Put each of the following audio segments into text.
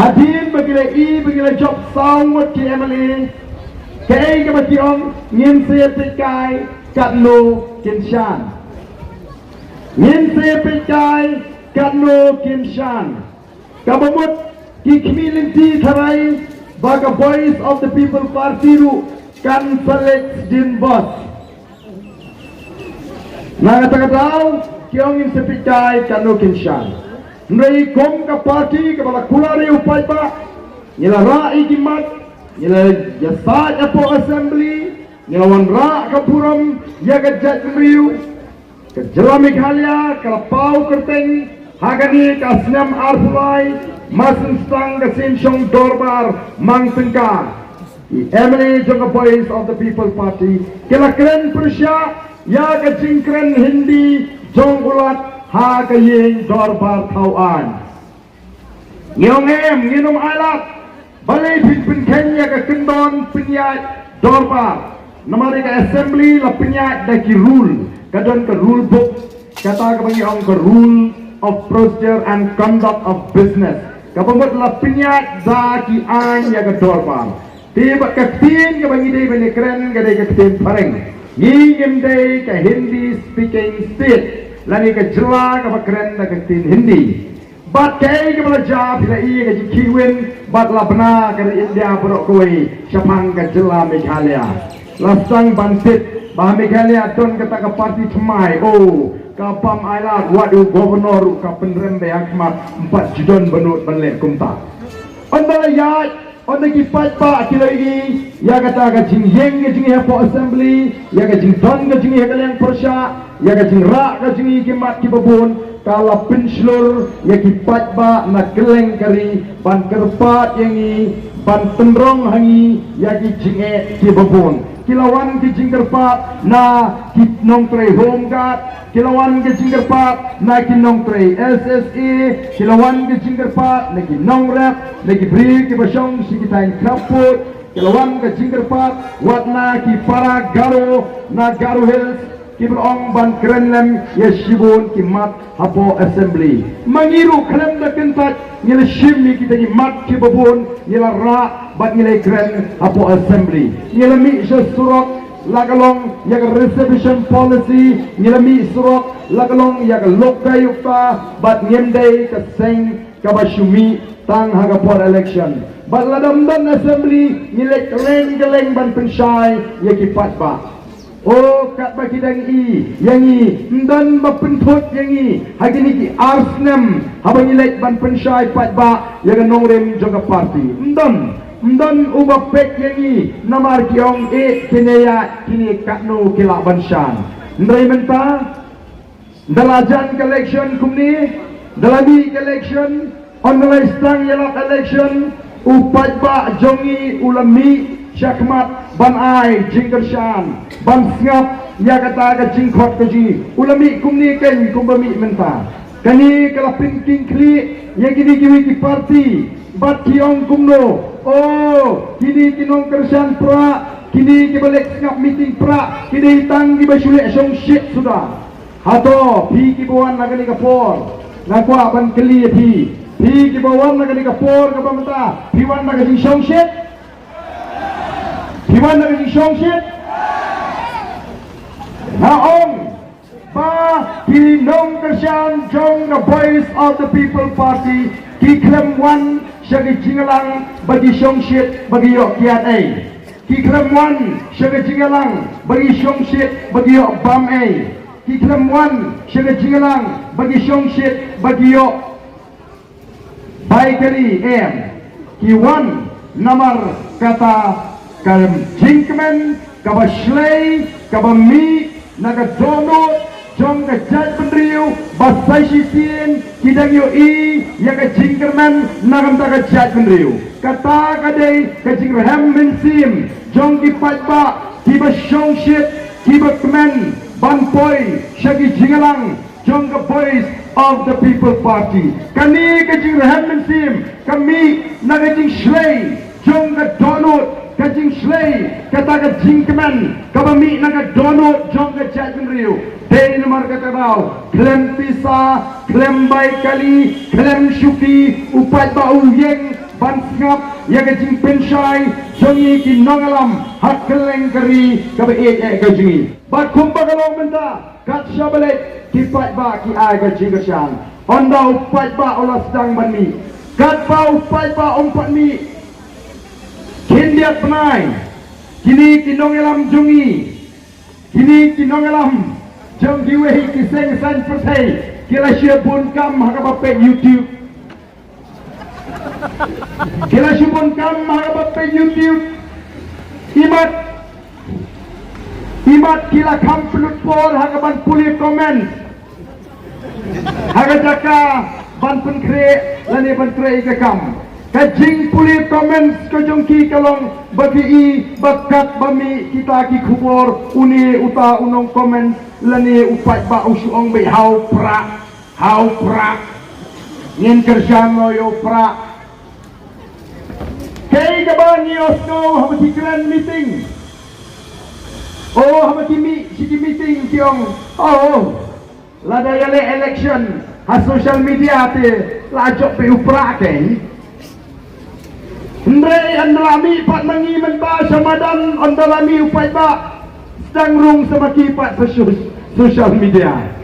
Hadin bagila I bagila job sawat ki MLA kay ka bationg ngin se pekai katno kinshan ngin se pekai katno kinshan kabamut ki community tharai baga voice of the people party ru kan select din boss na kata-kata kiong ngin se pekai katno kinshan Nrai kom ka parti ka bala kulare upai ba nila rai kimat nila yasa apo assembly nila wan ra ka puram ya ka jat mriu ka jela Meghalaya ka pau kerteng hagani ka snam arfulai masin stang ka sinchong dorbar mang tengka MLA jong voice of the people party kila kren persya ya ka jingkren hindi jong ulat ha kayeng dorbar tauan ngiong nginom alat balay pin Kenya ka kendon penyat dorbar namari ka assembly la penyat daki rule kadon ka rule book kata ka bagi ong ka rule of procedure and conduct of business kapamot la penyat daki an ya ka dorbar tiba ka tin ka bagi day bani kren ka day ka tin pareng ngingim day ka Hindi speaking state lani ka jela ka bakren na tin Hindi bat kay ka belajar pila iya ka kiwin bat labna ka India bro koi syapang ka jela Meghalaya lasang bantit bah Meghalaya don kata ka parti cemai oh ka pam ailat wadu gubernur ka penrembe akmat 4 judon benut benlet kumta ondala ya onda ki pa kila ini ya kata ka jing yeng ka jing hepo assembly ya ka jing don ka jing hekaleng persya ya ka jing ra ka jing kimat ki babun kala penslur ya ki ba na keleng kari ban kerpat yangi ban tendrong hangi ya ki jinge ki babun kilawan ki jing kerpat na ki nong tre home guard kilawan ki jing kerpat na ki nong tre SSA kilawan ki jing kerpat na ki nong rep na ki bri ki basyong si kita kraput kilawan ki jing kerpat wat na ki para garo na garo hills kiberong ban kerenlem yeshibun kimat hapo assembly mangiru krem da kentat ngila shimmi kita ni mat ki babun ngila ra bat ngila kren hapo assembly ngila mi surok lagalong yak reservation policy ngila mi surok lagalong yak lokayukta bat ngemdei ka seng kabashumi tang haga por election bat ladam dan assembly ngila keleng ban pensyai yakipat ba oh kat bagi dang I yangi ndan bapentut yangi hagini ki arsnem habang ilait ban pensyai pat ba yang nongrem joga party ndan uba pek yangi namar kiong kineya kini katno kila banshan ndai menta dalajan collection kumni dalami collection online stang yelak election upat ba jongi ulami syakmat ban ai jingkershan ban ngap ya kata ka jingkhot ka ji ulami kumni ken kumbami menta kani kala pinking kli yang kini kiwi ki parti bat kiong kumno oh kini kinong kershan pra kini ki balik ngap meeting pra kini tang ki basule song shit sudah hato pi ki bawan nagani ka por nakwa ban kli pi ki bawan nagani ka por ka pamata pi wan nagani song shit Iwan dari Shongshit Naong Ba Kinong Kershan Jong the voice of the people party Kiklem wan Syagi jingalang bagi Shongshit bagi yok kiat A Kiklem wan Syagi jingalang bagi Shongshit bagi yok bam A Kiklem wan Syagi jingalang bagi Shongshit bagi yok Baikali M Kiwan Namar kata Kam jingkemen, kaba shlei, kaba mi, naga dono, jong ka jat pendriu, basai sisien, kidang yo I, ya ka jingkemen, nagam ta ka jat pendriu. Kata kadai, ka jingkemen mensim, jong ki patba, kiba Shongshit, kiba kemen, banpoi, syagi jingalang, jong ka voice of the people party. Kani ka jingkemen mensim, kami naga jing shlei, jong ka donut, kajing slay kata kajing keman kabami naga dono jong ka jajin riu day nomor kata bau klem pisa klem baik kali klem syuki upat bau yeng ban ngap ya ke jing penshai jongi ki nongalam hak keleng keri ka be ka jingi ba kumpa kalong benda kat shabale ki pat ba ki ai ka jing ka shan onda upat ba ola sedang ban mi kat ba upat ba umpat mi kindiat penai kini ki nongalam jongi kini ki nongalam jong diwehi ki seng san pertai kila shia bun kam hak ba pe YouTube kila shubun kam harabat pe YouTube imat kila kam pelut por haraban puli komen harajaka ban penkre lani penkre ke kam kajing puli komen kajongki kalong bagi I bakat bami kita ki kubor uni uta unong komen lani upat ba usuong be hau pra ngin kerjano yo pra kay kaban ni Osno hamati grand meeting hamati meeting kiong lada yale election ha social media te lajok pe upra kay Ndre andalami pat mangi menba samadan andalami upai ba sedang rung samaki pat social media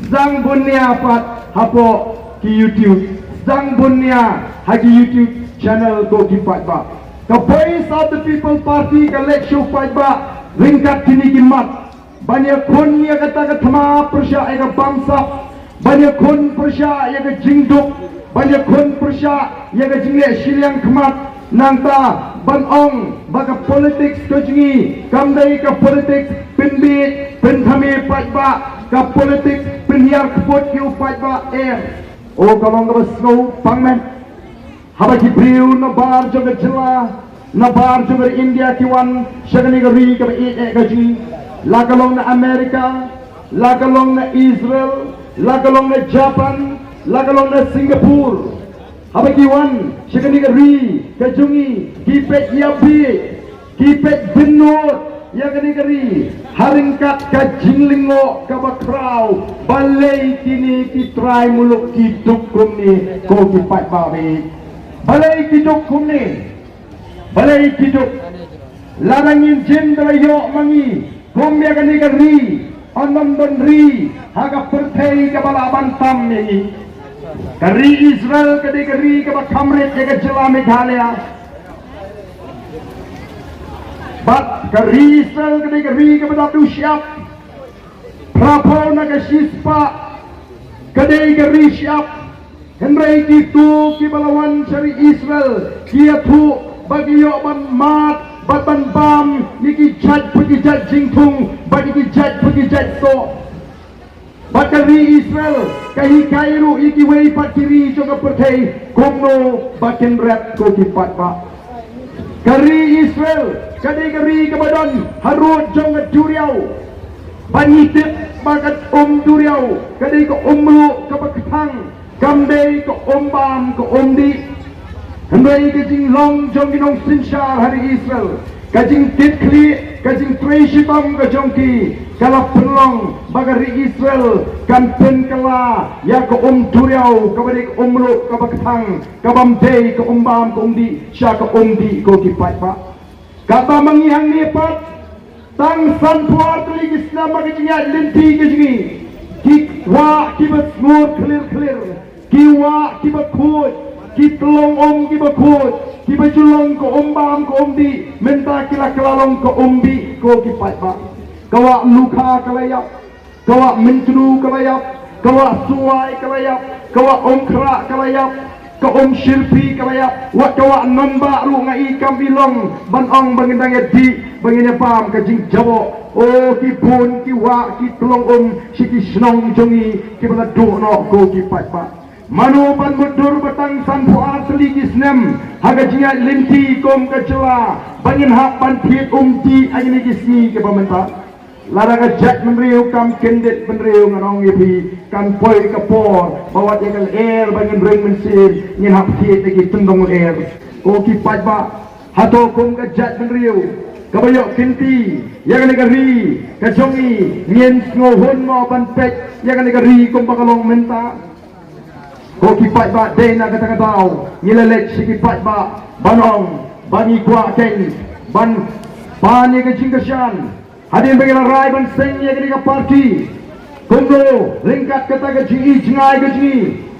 sedang bunia pat hapo ki YouTube sedang bunia hagi YouTube channel ko kipat ba the voice of the people party ka leksho fight ba ringkat kini kimat banyak kun ya kata thama persya ega bangsa banyak kun persya ega jingduk banyak kun persya ega jingle siliang kemat nangta banong baga politics ko jingi kamdai ka politics pinbi pinthami fight ba ka politics pinhiar kepot ki fight ba kalong ka basno pangmen haba ki priu na bar joga jela na bar joga India ki wan shagani ga ri ka ga ji la kalong na America la kalong na Israel la kalong na Japan la kalong na Singapore haba ki wan shagani ga ri ka jungi ki pet yabi ki pet binot ya gani gari haringkat ka jinglingo ka bakraw balay kini ki try muluk ki dukum ni ko ki pat babi balay kiduk kumni balay kiduk larangin jin dalayo mangi kumya gani gari onam don ri haga perthai ka balaban tam ni gari Israel kadi gari ka bakamret jaga jela Meghalaya bat gari Israel kadi gari ka badatu siap prapo naga sispa kadi gari siap Henry itu ki balawan syari Israel kia tu bagi yo ban mat batan bam niki jaj pergi jaj jingtung bagi ki jaj pergi jaj so bakari Israel kahi kairu iki wei pat kiri joga pertai komno bakin rat ko ki pat ba kari Israel kadi kari ke badan harut jonga duriau banitip bakat duriau kadi ko umlu ke bakatang kamdei ko ombam ko omdi hendai ke jing long jong ginong sinshar hari Israel kajing titkli kajing treshibam ka jongki kala penlong bagari Israel kan pen kala ya ko duriau ka balik omlo ka bakthang ka bamdei ko ombam ko omdi sya ko omdi ko kipat pa kata mangihang nipat tang san puar tuli Islam ka jing lenti ka jing ki wa ki bat smooth clear kiwa kiba khut ki tlong kiba khut kiba julong ko ombam ko omdi menta kila kelalong ko ombi ko kipat ba kawa luka kalayap kawa mentru kalayap kawa suai kalayap kawa omkra kalayap ka shilpi kalayap wa kawa namba ru ngai kam bilong banong bangindang di bangine pam ka jing jawo ki pun ki wa ki tlong siki snong jongi ki bala do no ko kipat ba Manu ban mudur batang sanpu asli kisnem haga jinga linti kom kecela bangin hak ban thiet ti agni kisni ke pamenta lara ga jak menriu kam kendet menriu ngarong ipi kan poi ka por bawa jagal air bangin ring mensin ngin hak thiet lagi tendong air ko ki pajba hato kom ga jak menriu kabayok kinti yang negeri kajongi ngin ngohon mo ban pek yang negeri kom bakalong menta ko kipat ba dena kata-katau ngilalek sikipat ba banong bani kuak keng ban pani ke jingkasyan hadir bagi rai ban seng ye ke parti Kunggo ringkat kata ke ji jengai ke ji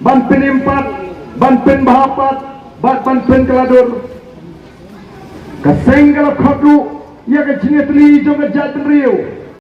ban penimpat ban pen bahapat ban pen keladur kaseng kalau khodu ya ke jini teli jom ke jat riu